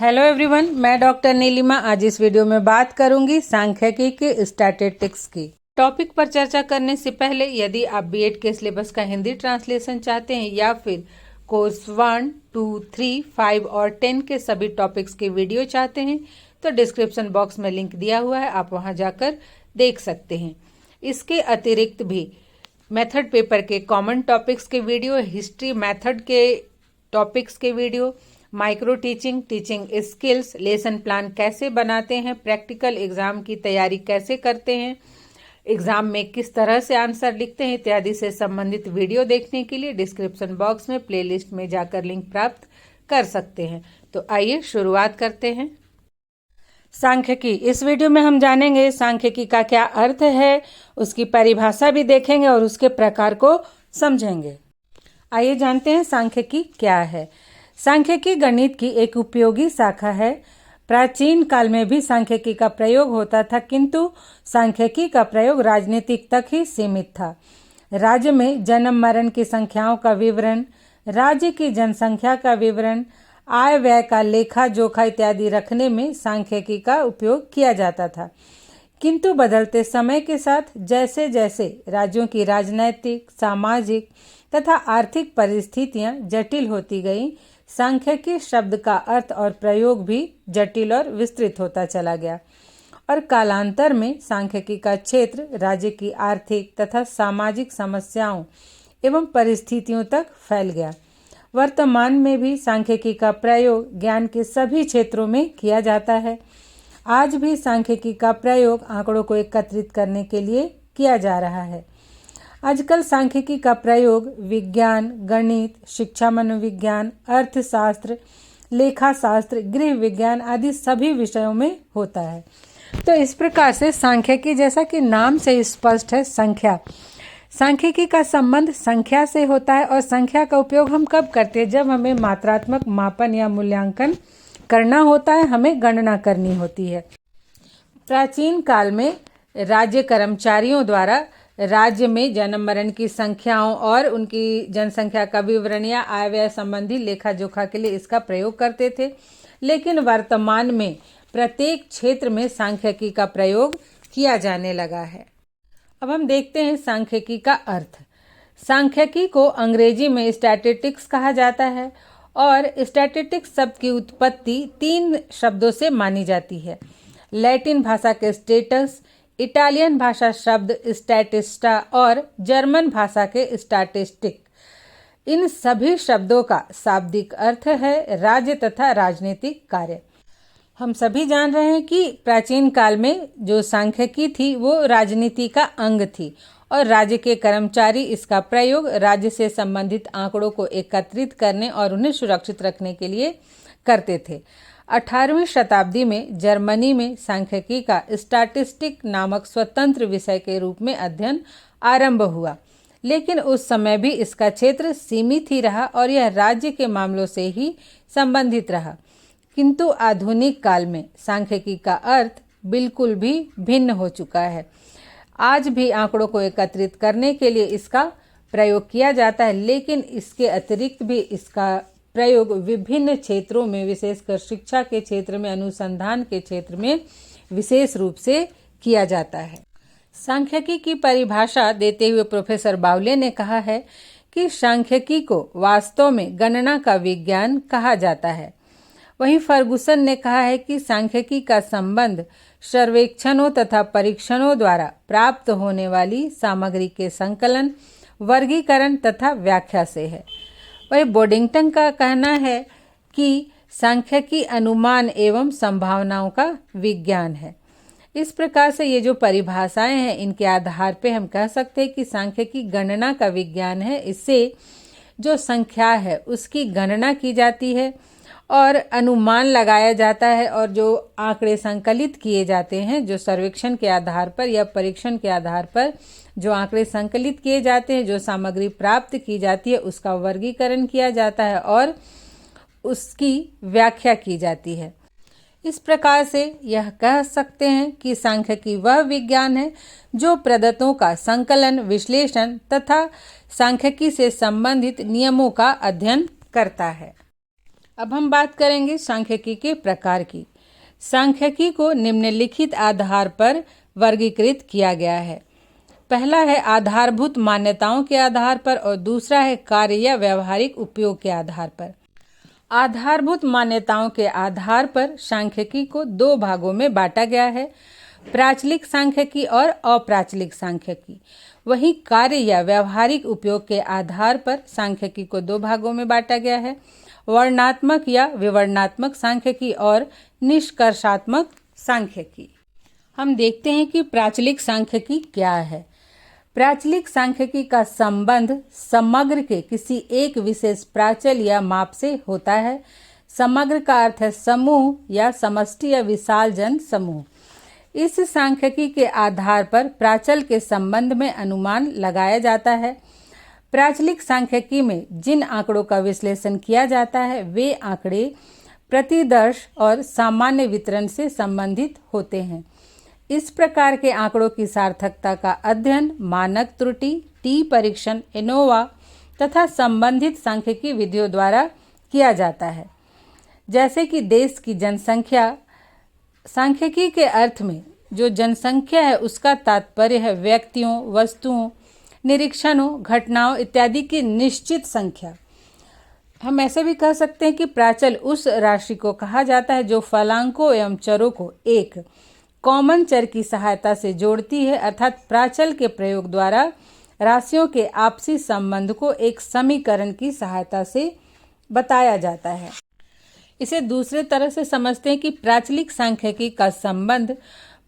Hello everyone, मैं doctor Nilima आज इस वीडियो में बात करूंगी सांख्यिकी के स्टैटिस्टिक्स की। टॉपिक पर चर्चा करने से पहले यदि आप बीएड के सिलेबस का हिंदी ट्रांसलेशन चाहते हैं या फिर कोर्स 1, 2, 3, 5 और 10 के सभी टॉपिक्स के वीडियो चाहते हैं तो डिस्क्रिप्शन बॉक्स में लिंक दिया हुआ है, आप वहां जाकर देख सकते हैं। इसके अतिरिक्त भी मेथड पेपर के कॉमन टॉपिक्स के वीडियो, हिस्ट्री मेथड के टॉपिक्स के video, micro teaching, teaching skills, lesson plan कैसे बनाते हैं, प्रैक्टिकल एग्जाम की तैयारी कैसे करते हैं, एग्जाम में किस तरह से आंसर लिखते हैं इत्यादि से संबंधित वीडियो देखने के लिए डिस्क्रिप्शन बॉक्स में प्लेलिस्ट में जाकर लिंक प्राप्त कर सकते हैं। तो आइए शुरुआत करते हैं। सांख्यिकी, इस वीडियो में हम जानेंगे सांख्यिकी का क्या अर्थ है, उसकी परिभाषा भी देखेंगे और उसके प्रकार को समझेंगे। आइए जानते हैं सांख्यिकी क्या है। सांख्यिकी गणित की एक उपयोगी शाखा है। प्राचीन काल में भी सांख्यिकी का प्रयोग होता था, किंतु सांख्यिकी का प्रयोग राजनीतिक तक ही सीमित था। राज्य में जन्म मरण की संख्याओं का विवरण, राज्य की जनसंख्या का विवरण, आय व्यय का लेखा जोखा इत्यादि रखने में सांख्यिकी का उपयोग किया जाता था। किंतु बदलते समय के साथ जैसे जैसे राज्यों की राजनैतिक, सामाजिक तथा आर्थिक परिस्थितियां जटिल होती गईं, सांख्यिकी शब्द का अर्थ और प्रयोग भी जटिल और विस्तृत होता चला गया और कालांतर में सांख्यिकी का क्षेत्र राज्य की आर्थिक तथा सामाजिक समस्याओं एवं परिस्थितियों तक फैल गया। वर्तमान में भी सांख्यिकी का प्रयोग ज्ञान के सभी क्षेत्रों में किया जाता है। आज भी सांख्यिकी का प्रयोग आंकड़ों को एकत्रित करने के लिए किया जा रहा है। आजकल सांख्यिकी का प्रयोग विज्ञान, गणित, शिक्षा मनोविज्ञान, अर्थशास्त्र, लेखाशास्त्र, गृह विज्ञान आदि सभी विषयों में होता है। तो इस प्रकार से सांख्यिकी, जैसा कि नाम से स्पष्ट है, संख्या, सांख्यिकी का संबंध संख्या से होता है। और संख्या का उपयोग हम कब करते हैं? जब हमें मात्रात्मक मापन या मूल्यांकन करना होता है, हमें गणना करनी होती है। प्राचीन काल में राज्य कर्मचारियों द्वारा राज्य में जन्म मरण की संख्याओं और उनकी जनसंख्या का विवरण या आय व्यय संबंधी लेखा जोखा के लिए इसका प्रयोग करते थे। लेकिन वर्तमान में प्रत्येक क्षेत्र में सांख्यिकी का प्रयोग किया जाने लगा है। अब हम देखते हैं सांख्यिकी का अर्थ। सांख्यिकी को अंग्रेजी में स्टैटिस्टिक्स कहा जाता है और स्टैटिस्टिक्स शब्द की उत्पत्ति 3 शब्दों से मानी जाती है। लैटिन भाषा के स्टेटस, इटालियन भाषा शब्द स्टैटिस्टा और जर्मन भाषा के स्टैटिस्टिक। इन सभी शब्दों का शाब्दिक अर्थ है राज्य तथा राजनीतिक कार्य। हम सभी जान रहे हैं कि प्राचीन काल में जो सांख्यिकी थी वो राजनीति का अंग थी और राज्य के कर्मचारी इसका प्रयोग राज्य से संबंधित आंकड़ों को एकत्रित करने और उन्हें सुरक्षित रखने के लिए करते थे। 18वीं शताब्दी में जर्मनी में सांख्यिकी का स्टैटिस्टिक नामक स्वतंत्र विषय के रूप में अध्ययन आरंभ हुआ, लेकिन उस समय भी इसका क्षेत्र सीमित ही रहा और यह राज्य के मामलों से ही संबंधित रहा। किंतु आधुनिक काल में सांख्यिकी का अर्थ बिल्कुल भी भिन्न हो चुका है। आज भी आंकड़ों को एकत्रित करने के लिए इसका प्रयोग किया जाता है, लेकिन इसके अतिरिक्त भी इसका प्रयोग विभिन्न क्षेत्रों में, विशेषकर शिक्षा के क्षेत्र में, अनुसंधान के क्षेत्र में विशेष रूप से किया जाता है। सांख्यिकी की परिभाषा देते हुए प्रोफेसर बावले ने कहा है कि सांख्यिकी को वास्तव में गणना का विज्ञान कहा जाता है। वहीं फर्गुसन ने कहा है कि सांख्यिकी का संबंध सर्वेक्षणों तथा परीक्षणों द्वारा प्राप्त होने वाली सामग्री के संकलन, वर्गीकरण तथा व्याख्या से है। वही बोडिंगटन का कहना है कि सांख्यिकी अनुमान एवं संभावनाओं का विज्ञान है। इस प्रकार से ये जो परिभाषाएं हैं, इनके आधार पे हम कह सकते हैं कि सांख्यिकी गणना का विज्ञान है। इससे जो संख्या है उसकी गणना की जाती है और अनुमान लगाया जाता है और जो आंकड़े संकलित किए जाते हैं, जो सर्वेक्षण के आधार पर या परीक्षण के आधार पर जो आंकड़े संकलित किए जाते हैं, जो सामग्री प्राप्त की जाती है, उसका वर्गीकरण किया जाता है और उसकी व्याख्या की जाती है। इस प्रकार से यह कह सकते हैं कि सांख्यिकी वह विज्ञान है जो प्रदत्तों का संकलन, विश्लेषण तथा सांख्यिकी से संबंधित नियमों का अध्ययन करता है। अब हम बात करेंगे सांख्यिकी के प्रकार की। सांख्यिकी को निम्नलिखित आधार पर वर्गीकृत किया गया है। पहला है आधारभूत मान्यताओं के आधार पर और दूसरा है कार्य या व्यावहारिक उपयोग के आधार पर। आधारभूत मान्यताओं के आधार पर सांख्यिकी को दो भागों में बांटा गया है, प्राचलिक सांख्यिकी और अप्राचलिक सांख्यिकी। वहीं कार्य या व्यावहारिक उपयोग के आधार पर सांख्यिकी को दो भागों में बांटा गया है, वर्णनात्मक या विवरणात्मक सांख्यिकी और निष्कर्षात्मक सांख्यिकी। हम देखते हैं कि प्राचलिक सांख्यिकी क्या है। प्राचलिक सांख्यिकी का संबंध समग्र के किसी एक विशेष प्राचल या माप से होता है। समग्र का अर्थ है समूह या समष्टि या विशाल जन समूह। इस सांख्यिकी के आधार पर प्राचल के संबंध में अनुमान लगाया जाता है। प्राचलिक सांख्यिकी में जिन आंकड़ों का विश्लेषण किया जाता है वे आंकड़े प्रतिदर्श और सामान्य वितरण से संबंधित होते हैं। इस प्रकार के आंकड़ों की सार्थकता का अध्ययन मानक त्रुटि, टी परीक्षण, एनोवा तथा संबंधित सांख्यिकी विधियों द्वारा किया जाता है। जैसे कि देश की जनसंख्या, सांख्यिकी के अर्थ में जो जनसंख्या है उसका तात्पर्य है व्यक्तियों, वस्तुओं, निरीक्षणों, घटनाओं इत्यादि की निश्चित संख्या। हम ऐसे भी कह सकते हैं कि प्राचल उस राशि को कहा जाता है जो फलांकों एवं चरों को एक कॉमन चर की सहायता से जोड़ती है, अर्थात प्राचल के प्रयोग द्वारा राशियों के आपसी संबंध को एक समीकरण की सहायता से बताया जाता है। इसे दूसरे तरह से समझते हैं कि प्राचलिक सांख्यिकी का संबंध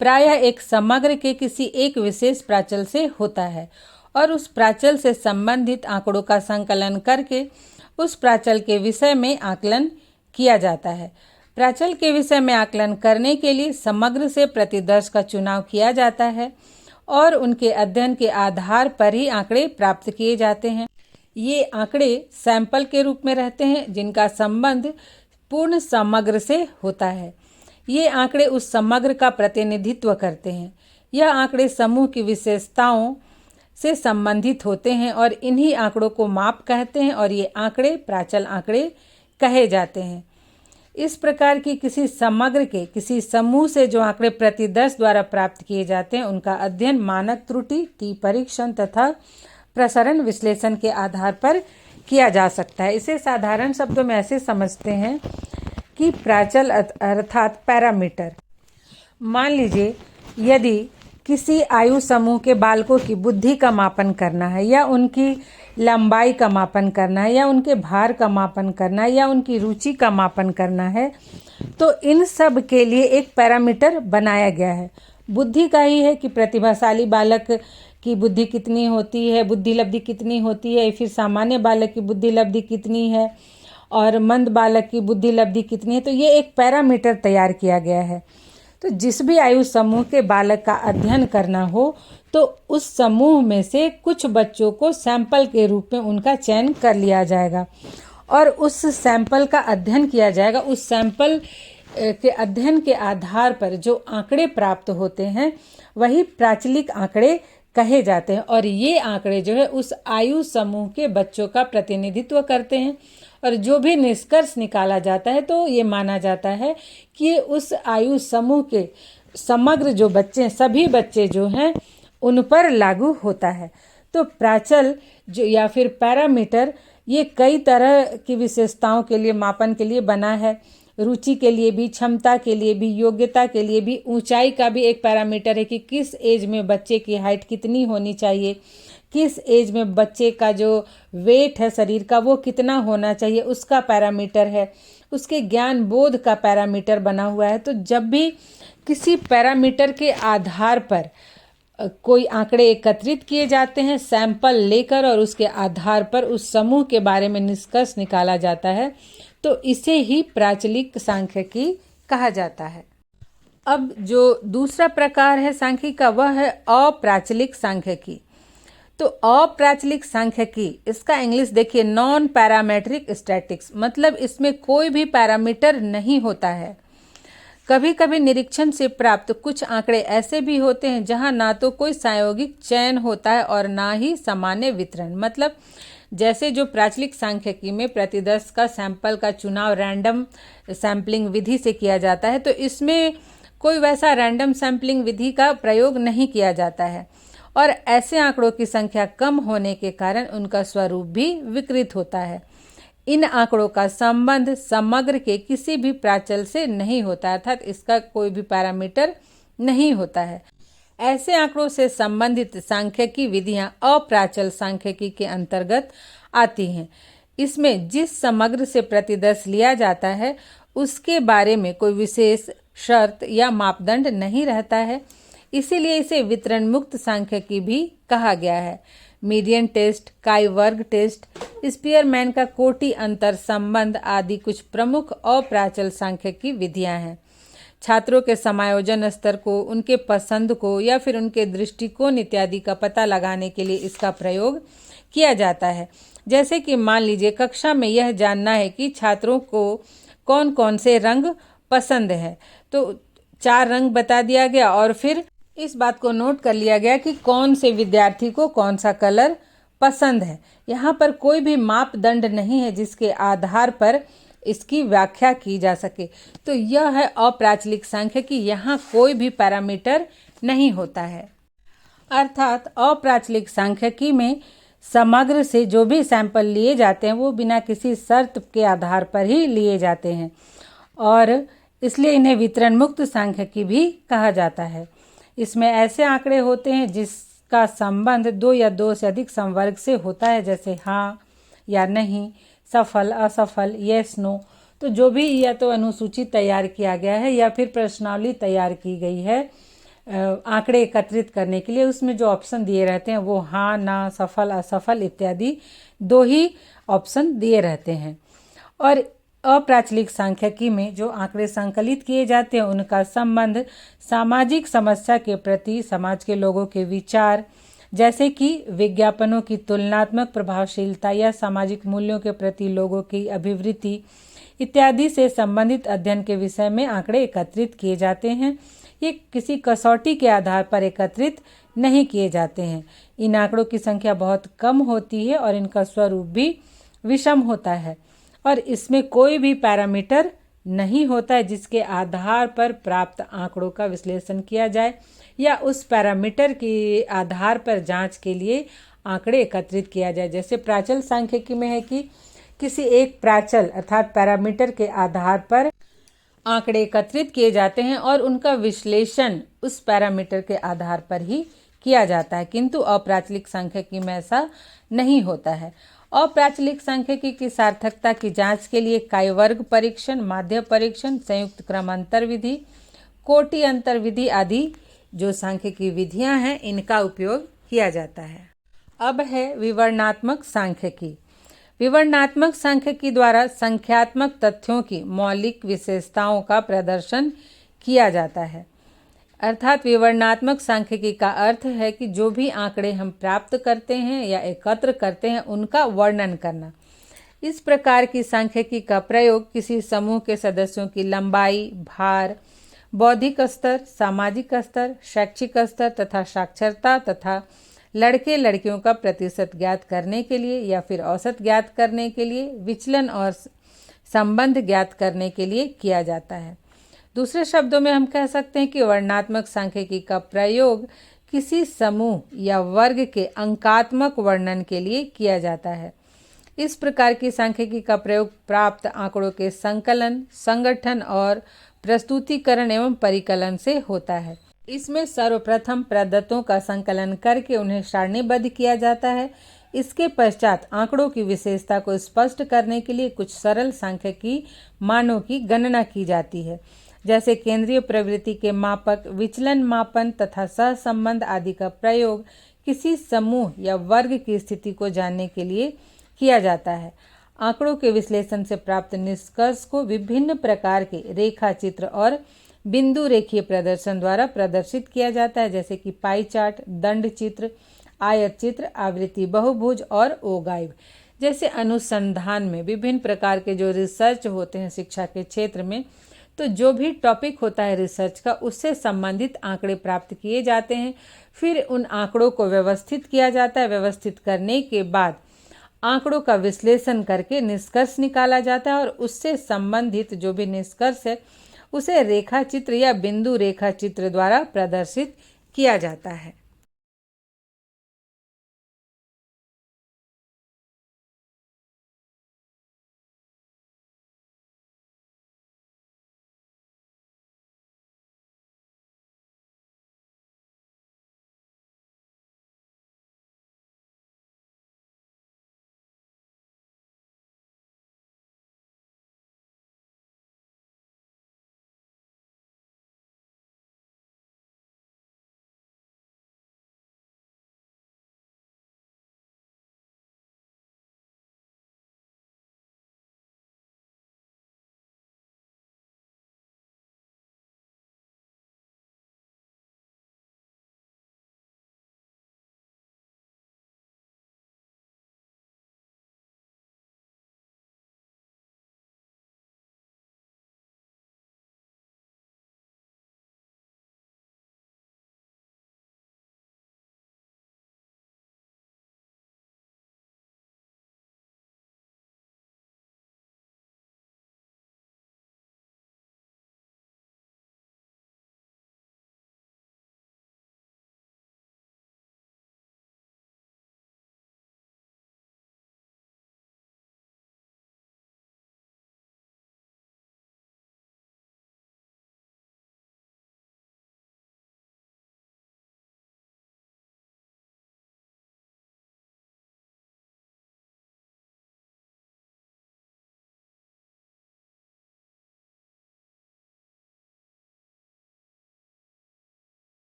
प्रायः एक समग्र के किसी एक विशेष प्राचल से होता है और उस प्राचल से संबंधित आंकड़ों का संकलन करके उस प्राचल के विषय में आकलन किया जाता है। प्राचल के विषय में आकलन करने के लिए समग्र से प्रतिदर्श का चुनाव किया जाता है और उनके अध्ययन के आधार पर ही आंकड़े प्राप्त किए जाते हैं। ये आंकड़े सैंपल के रूप में रहते हैं जिनका संबंध पूर्ण समग्र से होता है। ये आंकड़े उस समग्र का प्रतिनिधित्व करते हैं। यह आंकड़े समूह की विशेषताओं से संबंधित होते हैं और इन्हीं आंकड़ों को माप कहते हैं और ये आंकड़े प्राचल आंकड़े कहे जाते हैं। इस प्रकार की किसी समग्र के किसी समूह से जो आंकड़े प्रतिदर्श द्वारा प्राप्त किए जाते हैं उनका अध्ययन मानक त्रुटि, टी परीक्षण तथा प्रसरण विश्लेषण के आधार पर किया जा सकता है। इसे साधारण शब्दों में ऐसे समझते हैं कि प्राचल अर्थात पैरामीटर। मान लीजिए यदि किसी आयु समूह के बालकों की बुद्धि का मापन करना है या उनकी लंबाई का मापन करना है या उनके भार का मापन करना है या उनकी रुचि का मापन करना है तो इन सब के लिए एक पैरामीटर बनाया गया है। बुद्धि का ही है कि प्रतिभाशाली बालक की बुद्धि कितनी होती है, बुद्धि लब्धि कितनी होती है, फिर सामान्य बालक की बुद्धि लब्धि कितनी है और मंद बालक की बुद्धि लब्धि कितनी है। तो ये एक पैरामीटर तैयार किया गया है। तो जिस भी आयु समूह के बालक का अध्ययन करना हो तो उस समूह में से कुछ बच्चों को सैंपल के रूप में उनका चयन कर लिया जाएगा और उस सैंपल का अध्ययन किया जाएगा। उस सैंपल के अध्ययन के आधार पर जो आंकड़े प्राप्त होते हैं वही प्राचलिक आंकड़े कहे जाते हैं और ये आंकड़े जो है उस आयु समूह के बच्चों का प्रतिनिधित्व करते हैं और जो भी निष्कर्ष निकाला जाता है तो ये माना जाता है कि उस आयु समूह के समग्र जो बच्चे सभी बच्चे जो हैं उन पर लागू होता है। तो प्राचल जो या फिर पैरामीटर ये कई तरह की विशेषताओं के लिए मापन के लिए बना है। रुचि के लिए भी, क्षमता के लिए भी, योग्यता के लिए भी, ऊंचाई का भी एक पैरामीटर है कि किस एज में बच्चे की हाइट कितनी होनी चाहिए, किस एज में बच्चे का जो वेट है शरीर का वो कितना होना चाहिए उसका पैरामीटर है। उसके ज्ञान बोध का पैरामीटर बना हुआ है। तो जब भी किसी पैरामीटर के आधार पर कोई आंकड़े एकत्रित किए जाते हैं सैंपल लेकर और उसके आधार पर उस समूह के बारे में निष्कर्ष निकाला जाता है तो इसे ही प्राचलिक सांख्यिकी कहा जाता है। अब जो दूसरा प्रकार है सांख्यिकी का वह है अप्राचलिक सांख्यिकी। तो अप्राचलिक सांख्यिकी इसका इंग्लिश देखिए नॉन पैरामेट्रिक स्टैटिक्स, मतलब इसमें कोई भी पैरामीटर नहीं होता है। कभी कभी निरीक्षण से प्राप्त कुछ आंकड़े ऐसे भी होते हैं जहां ना तो कोई प्रायोगिक चयन होता है और ना ही सामान्य वितरण, मतलब जैसे जो प्राचलिक सांख्यिकी में प्रति 10 का सैंपल का चुनाव रैंडम सैम्पलिंग विधि से किया जाता है, तो इसमें कोई वैसा रैंडम सैम्पलिंग विधि का प्रयोग नहीं किया जाता है और ऐसे आंकड़ों की संख्या कम होने के कारण उनका स्वरूप भी विकृत होता है। इन आंकड़ों का संबंध समग्र के किसी भी प्राचल से नहीं होता, अर्थात इसका कोई भी पैरामीटर नहीं होता है। ऐसे आंकड़ों से संबंधित सांख्यिकी विधियां अप्राचल सांख्यिकी के अंतर्गत आती हैं। इसमें जिस समग्र से प्रति 10 लिया जाता है उसके बारे में कोई विशेष शर्त या मापदंड नहीं रहता है, इसीलिए इसे वितरण मुक्त सांख्यिकी भी कहा गया है। मीडियन टेस्ट, काई वर्ग टेस्ट, स्पीयरमैन का कोटि अंतर संबंध आदि कुछ प्रमुख अप्राचल सांख्यिकी विधियां हैं। छात्रों के समायोजन स्तर को, उनके पसंद को या फिर उनके दृष्टिकोण इत्यादि का पता लगाने के लिए इसका प्रयोग किया जाता है। जैसे कि मान लीजिए कक्षा में यह जानना है कि छात्रों को कौन कौन से रंग पसंद है, तो 4 रंग बता दिया गया और फिर इस बात को नोट कर लिया गया कि कौन से विद्यार्थी को कौन सा कलर पसंद है। यहाँ पर कोई भी मापदंड नहीं है जिसके आधार पर इसकी व्याख्या की जा सके, तो यह है अप्राचलिक सांख्यिकी। यहाँ कोई भी पैरामीटर नहीं होता है, अर्थात अप्राचलिक सांख्यिकी में समग्र से जो भी सैंपल लिए जाते हैं वो बिना किसी शर्त के आधार पर ही लिए जाते हैं और इसलिए इन्हें वितरण मुक्त सांख्यिकी भी कहा जाता है। इसमें ऐसे आंकड़े होते हैं जिसका संबंध 2 या 2 से अधिक संवर्ग से होता है, जैसे हाँ या नहीं, सफल, असफल, येस, नो। तो जो भी या तो अनुसूची तैयार किया गया है या फिर प्रश्नावली तैयार की गई है आंकड़े एकत्रित करने के लिए, उसमें जो ऑप्शन दिए रहते हैं वो हाँ, ना, सफल, असफल इत्यादि 2 ही ऑप्शन दिए रहते हैं। और अप्राचलिक सांख्यिकी में जो आंकड़े संकलित किए जाते हैं उनका संबंध सामाजिक समस्या के प्रति समाज के लोगों के विचार, जैसे कि विज्ञापनों की तुलनात्मक प्रभावशीलता या सामाजिक मूल्यों के प्रति लोगों की अभिवृत्ति इत्यादि से संबंधित अध्ययन के विषय में आंकड़े एकत्रित किए जाते हैं। ये किसी कसौटी के आधार पर एकत्रित नहीं किए जाते हैं। इन आंकड़ों की संख्या बहुत कम होती है और इनका स्वरूप भी विषम होता है और इसमें कोई भी पैरामीटर नहीं होता है जिसके आधार पर प्राप्त आंकड़ों का विश्लेषण किया जाए या उस पैरामीटर के आधार पर जांच के लिए आंकड़े एकत्रित किया जाए। जैसे प्राचल सांख्यिकी में है कि किसी एक प्राचल अर्थात पैरामीटर के आधार पर आंकड़े एकत्रित किए जाते हैं और उनका विश्लेषण उस पैरामीटर के आधार पर ही किया जाता है, किंतु अप्राचलिक सांख्यिकी में ऐसा नहीं होता है। अप्राचलिक सांख्यिकी की सार्थकता की जांच के लिए काई वर्ग परीक्षण, माध्य परीक्षण, संयुक्त क्रम अंतर विधि, कोटि अंतर विधि आदि जो सांख्यिकी विधियां हैं इनका उपयोग किया जाता है। अब है विवरणात्मक सांख्यिकी। विवरणात्मक सांख्यिकी द्वारा संख्यात्मक तथ्यों की मौलिक विशेषताओं का प्रदर्शन किया जाता है। अर्थात विवरणात्मक सांख्यिकी का अर्थ है कि जो भी आंकड़े हम प्राप्त करते हैं या एकत्र करते हैं उनका वर्णन करना। इस प्रकार की सांख्यिकी का प्रयोग किसी समूह के सदस्यों की लंबाई, भार, बौद्धिक स्तर, सामाजिक स्तर, शैक्षिक स्तर तथा साक्षरता तथा लड़के लड़कियों का प्रतिशत ज्ञात करने के लिए या फिर औसत ज्ञात करने के लिए, विचलन और संबंध ज्ञात करने के लिए किया जाता है। दूसरे शब्दों में हम कह सकते हैं कि वर्णनात्मक सांख्यिकी का प्रयोग किसी समूह या वर्ग के अंकात्मक वर्णन के लिए किया जाता है। इस प्रकार की सांख्यिकी का प्रयोग प्राप्त आंकड़ों के संकलन, संगठन और प्रस्तुतिकरण एवं परिकलन से होता है। इसमें सर्वप्रथम प्रदत्तों का संकलन करके उन्हें सारणीबद्ध किया जाता है। इसके पश्चात आंकड़ों की विशेषता को स्पष्ट करने के लिए कुछ सरल सांख्यिकी मानों की गणना की जाती है, जैसे केंद्रीय प्रवृत्ति के मापक, विचलन मापन तथा सहसंबंध आदि का प्रयोग किसी समूह या वर्ग की स्थिति को जानने के लिए किया जाता है। आंकड़ों के विश्लेषण से प्राप्त निष्कर्ष को विभिन्न प्रकार के रेखा चित्र और बिंदु रेखीय प्रदर्शन द्वारा प्रदर्शित किया जाता है, जैसे कि पाई चार्ट, दंड चित्र, आयत चित्र, आवृत्ति बहुभुज और ओगाइव। जैसे अनुसंधान में विभिन्न प्रकार के जो रिसर्च होते हैं शिक्षा के क्षेत्र में, तो जो भी टॉपिक होता है रिसर्च का उससे संबंधित आंकड़े प्राप्त किए जाते हैं। फिर उन आंकड़ों को व्यवस्थित किया जाता है। व्यवस्थित करने के बाद आंकड़ों का विश्लेषण करके निष्कर्ष निकाला जाता है और उससे संबंधित जो भी निष्कर्ष है उसे रेखा चित्र या बिंदु रेखा चित्र द्वारा प्रदर्शित किया जाता है।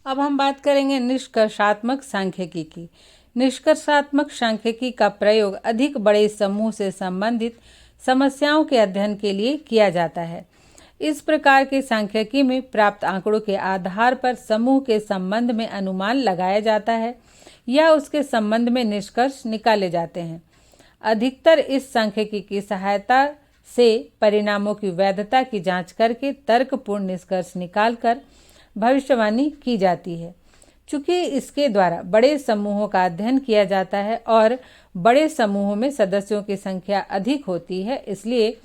अब हम बात करेंगे निष्कर्षात्मक सांख्यिकी की। निष्कर्षात्मक सांख्यिकी का प्रयोग अधिक बड़े समूह से संबंधित समस्याओं के अध्ययन के लिए किया जाता है। इस प्रकार के सांख्यिकी में प्राप्त आंकड़ों के आधार पर समूह के संबंध में अनुमान लगाया जाता है या उसके संबंध में निष्कर्ष निकाले जाते हैं। अधिकतर इस सांख्यिकी की सहायता से परिणामों की वैधता की जांच करके तर्कपूर्ण निष्कर्ष निकालकर भविष्यवाणी की जाती है। चूंकि इसके द्वारा बड़े समूहों का अध्ययन किया जाता है और बड़े समूहों में सदस्यों की संख्या अधिक होती है, इसलिए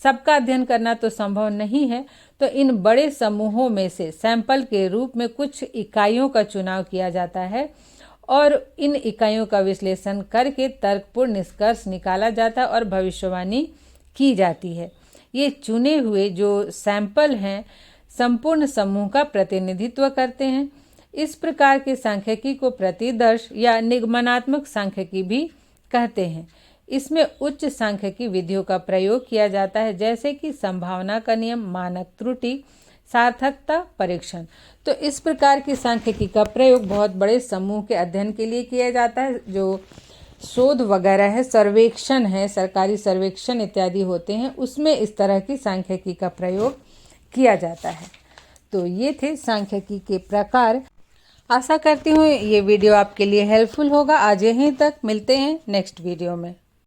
सबका अध्ययन करना तो संभव नहीं है। तो इन बड़े समूहों में से सैंपल के रूप में कुछ इकाइयों का चुनाव किया जाता है और इन इकाइयों का विश्लेषण करके तर्कपूर्ण निष्कर्ष निकाला जाता है और भविष्यवाणी की जाती है। ये चुने हुए जो सैंपल हैं संपूर्ण समूह का प्रतिनिधित्व करते हैं। इस प्रकार के सांख्यिकी को प्रतिदर्श या निगमनात्मक सांख्यिकी भी कहते हैं। इसमें उच्च सांख्यिकी विधियों का प्रयोग किया जाता है, जैसे कि संभावना का नियम, मानक त्रुटि, सार्थकता परीक्षण। तो इस प्रकार की सांख्यिकी का प्रयोग बहुत बड़े समूह के अध्ययन के लिए किया जाता है। जो शोध वगैरह है, सर्वेक्षण है, सरकारी सर्वेक्षण इत्यादि होते हैं, उसमें इस तरह की सांख्यिकी का प्रयोग किया जाता है। तो ये थे सांख्यिकी के प्रकार। आशा करती हूँ ये वीडियो आपके लिए हेल्पफुल होगा। आज यहीं तक, मिलते हैं नेक्स्ट वीडियो में।